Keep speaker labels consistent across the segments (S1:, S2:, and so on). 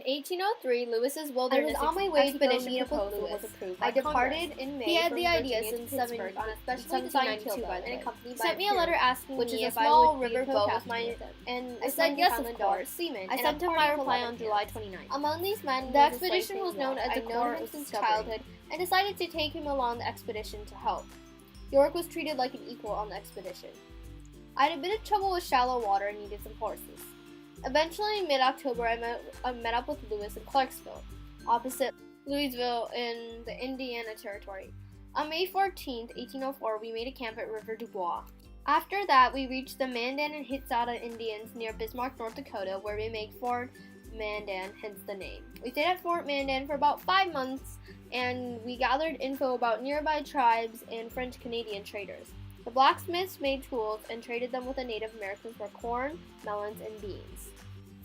S1: In 1803, Lewis's wilderness
S2: on my way to go
S1: expedition
S2: meet up with
S1: proposal
S2: Lewis.
S1: was approved
S2: I
S1: by Congress.
S2: departed in May
S1: He had
S2: from
S1: the idea
S2: Virginia
S1: since
S2: to Pittsburgh on a specially designed keelboat
S1: and
S2: accompanied
S1: he sent
S2: by
S1: me a letter
S2: Pier,
S1: asking
S2: which
S1: me
S2: is a
S1: if I
S2: small
S1: would be
S2: river boat with
S1: co-captain
S2: my
S1: with him.
S2: and
S1: I
S2: with
S1: said
S2: my
S1: yes, of
S2: Newfoundland
S1: course.
S2: seaman.
S1: I
S2: and
S1: sent
S2: a
S1: him my
S2: party of
S1: reply
S2: 11
S1: on July
S2: hands.
S1: 29th.
S2: Among these men,
S1: The
S2: was a
S1: expedition
S2: slave
S1: was
S2: named
S1: known
S2: York.
S1: as the
S2: I'd known him
S1: Court
S2: since
S1: Discovery.
S2: childhood and decided to take him along the expedition to help. York was treated like an equal on the expedition. I had a bit of trouble with shallow water and needed some horses. Eventually, in mid-October, I met up with Lewis in Clarksville, opposite Louisville in the Indiana Territory. On May 14, 1804, we made a camp at River du Bois. After that, we reached the Mandan and Hitzada Indians near Bismarck, North Dakota, where we made Fort Mandan, hence the name. We stayed at Fort Mandan for about 5 months, and we gathered info about nearby tribes and French-Canadian traders. The blacksmiths made tools and traded them with the Native Americans for corn, melons, and beans.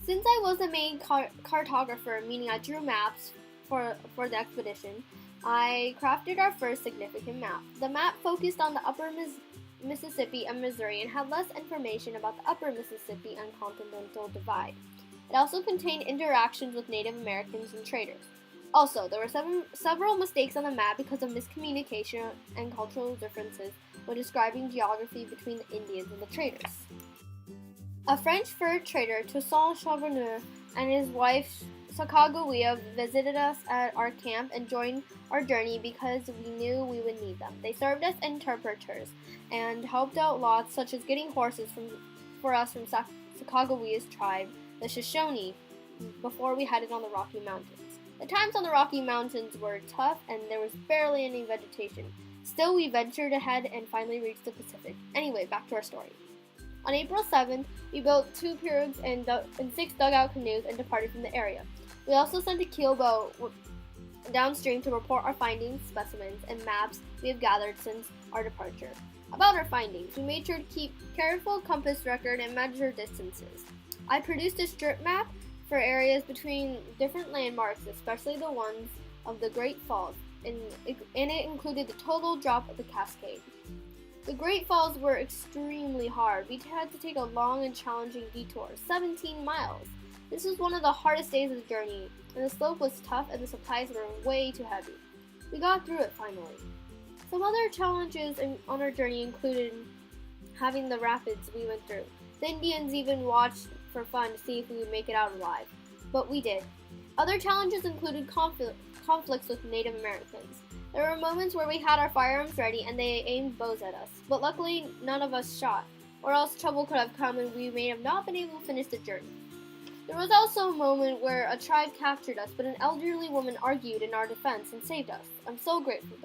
S2: Since I was the main cartographer, meaning I drew maps for the expedition, I crafted our first significant map. The map focused on the upper Mississippi and Missouri and had less information about the upper Mississippi and Continental Divide. It also contained interactions with Native Americans and traders. Also, there were several mistakes on the map because of miscommunication and cultural differences when describing geography between the Indians and the traders. A French fur trader, Toussaint Charbonnier, and his wife Sacagawea visited us at our camp and joined our journey because we knew we would need them. They served as interpreters and helped out lots, such as getting horses for us from Sacagawea's tribe, the Shoshone, before we headed on the Rocky Mountains. The times on the Rocky Mountains were tough and there was barely any vegetation. Still, we ventured ahead and finally reached the Pacific. Anyway, back to our story. On April 7th, we built 2 pirogues and 6 dugout canoes and departed from the area. We also sent a keelboat downstream to report our findings, specimens, and maps we have gathered since our departure. About our findings, we made sure to keep careful compass record and measure distances. I produced a strip map for areas between different landmarks, especially the ones of the Great Falls, and it included the total drop of the Cascade. The Great Falls were extremely hard. We had to take a long and challenging detour, 17 miles. This was one of the hardest days of the journey, and the slope was tough and the supplies were way too heavy. We got through it finally. Some other challenges on our journey included having the rapids we went through. The Indians even watched for fun to see if we would make it out alive, but we did. Other challenges included conflicts with Native Americans. There were moments where we had our firearms ready and they aimed bows at us, but luckily none of us shot, or else trouble could have come and we may have not been able to finish the journey. There was also a moment where a tribe captured us, but an elderly woman argued in our defense and saved us. I'm so grateful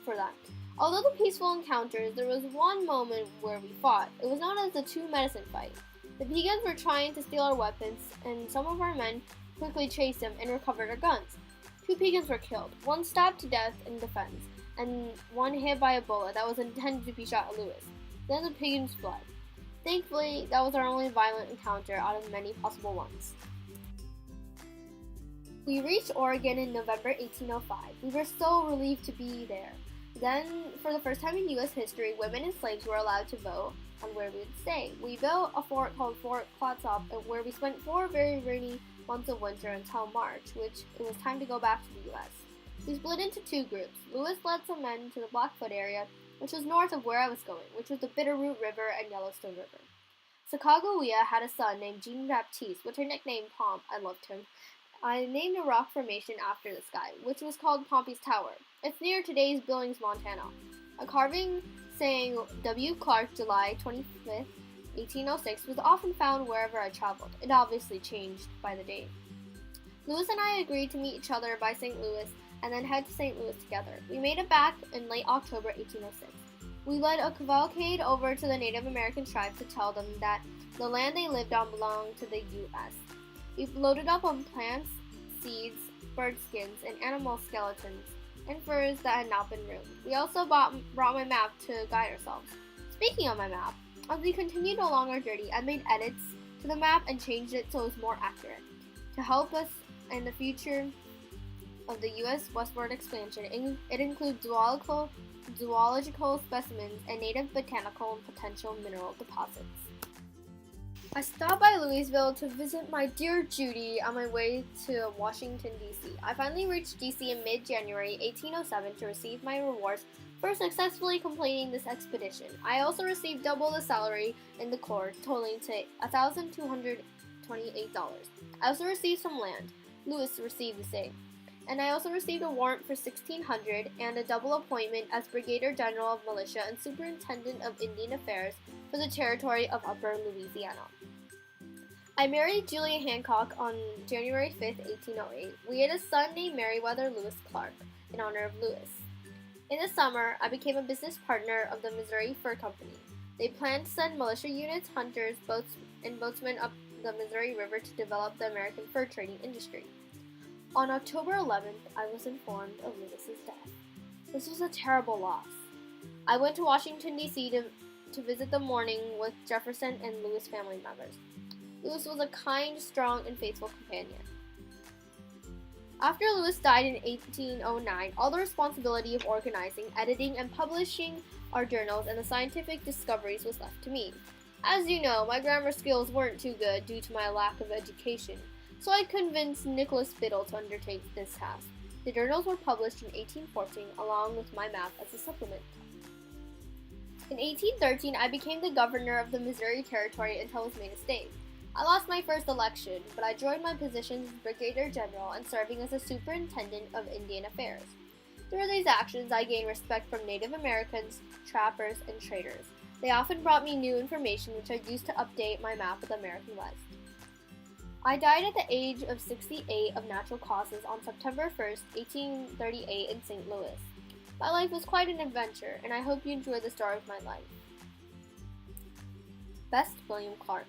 S2: for that. Although the peaceful encounters, there was one moment where we fought. It was known as the Two Medicine Fight. The Piegans were trying to steal our weapons, and some of our men quickly chased them and recovered our guns. 2 Piegans were killed, one stabbed to death in defense, and one hit by a bullet that was intended to be shot at Lewis. Then the Piegans fled. Thankfully, that was our only violent encounter out of many possible ones. We reached Oregon in November 1805. We were so relieved to be there. Then, for the first time in U.S. history, women and slaves were allowed to vote on where we would stay. We built a fort called Fort Clatsop, where we spent 4 very rainy months of winter until March, which it was time to go back to the U.S. We split into 2 groups. Lewis led some men to the Blackfoot area, which was north of where I was going, which was the Bitterroot River and Yellowstone River. Sacagawea had a son named Jean-Baptiste, which I nicknamed Pomp. I loved him. I named a rock formation after this guy, which was called Pompey's Tower. It's near today's Billings, Montana. A carving saying W. Clark, July 25th, 1806, was often found wherever I traveled. It obviously changed by the day. Lewis and I agreed to meet each other by St. Louis and then head to St. Louis together. We made it back in late October 1806. We led a cavalcade over to the Native American tribes to tell them that the land they lived on belonged to the U.S. We loaded up on plants, seeds, bird skins, and animal skeletons, and furs that had not been ruined. We also brought my map to guide ourselves. Speaking of my map, as we continued along our journey, I made edits to the map and changed it so it was more accurate. To help us in the future of the U.S. westward expansion, it includes zoological specimens and native botanical and potential mineral deposits. I stopped by Louisville to visit my dear Judy on my way to Washington, D.C. I finally reached D.C. in mid-January 1807 to receive my rewards for successfully completing this expedition. I also received double the salary in the Corps, totaling to $1,228. I also received some land. Lewis received the same. And I also received a warrant for $1,600 and a double appointment as Brigadier General of Militia and Superintendent of Indian Affairs for the territory of Upper Louisiana. I married Julia Hancock on January 5, 1808. We had a son named Meriwether Lewis Clark, in honor of Lewis. In the summer, I became a business partner of the Missouri Fur Company. They planned to send militia units, hunters, and boatsmen up the Missouri River to develop the American fur trading industry. On October 11th, I was informed of Lewis's death. This was a terrible loss. I went to Washington, D.C. to visit the mourning with Jefferson and Lewis family members. Lewis was a kind, strong, and faithful companion. After Lewis died in 1809, all the responsibility of organizing, editing, and publishing our journals and the scientific discoveries was left to me. As you know, my grammar skills weren't too good due to my lack of education, so I convinced Nicholas Biddle to undertake this task. The journals were published in 1814 along with my map as a supplement. In 1813, I became the governor of the Missouri Territory until I was made a state. I lost my first election, but I joined my positions as Brigadier General and serving as a Superintendent of Indian Affairs. Through these actions, I gained respect from Native Americans, trappers, and traders. They often brought me new information which I used to update my map of the American West. I died at the age of 68 of natural causes on September 1st, 1838 in St. Louis. My life was quite an adventure, and I hope you enjoy the story of my life. Best, William Clark.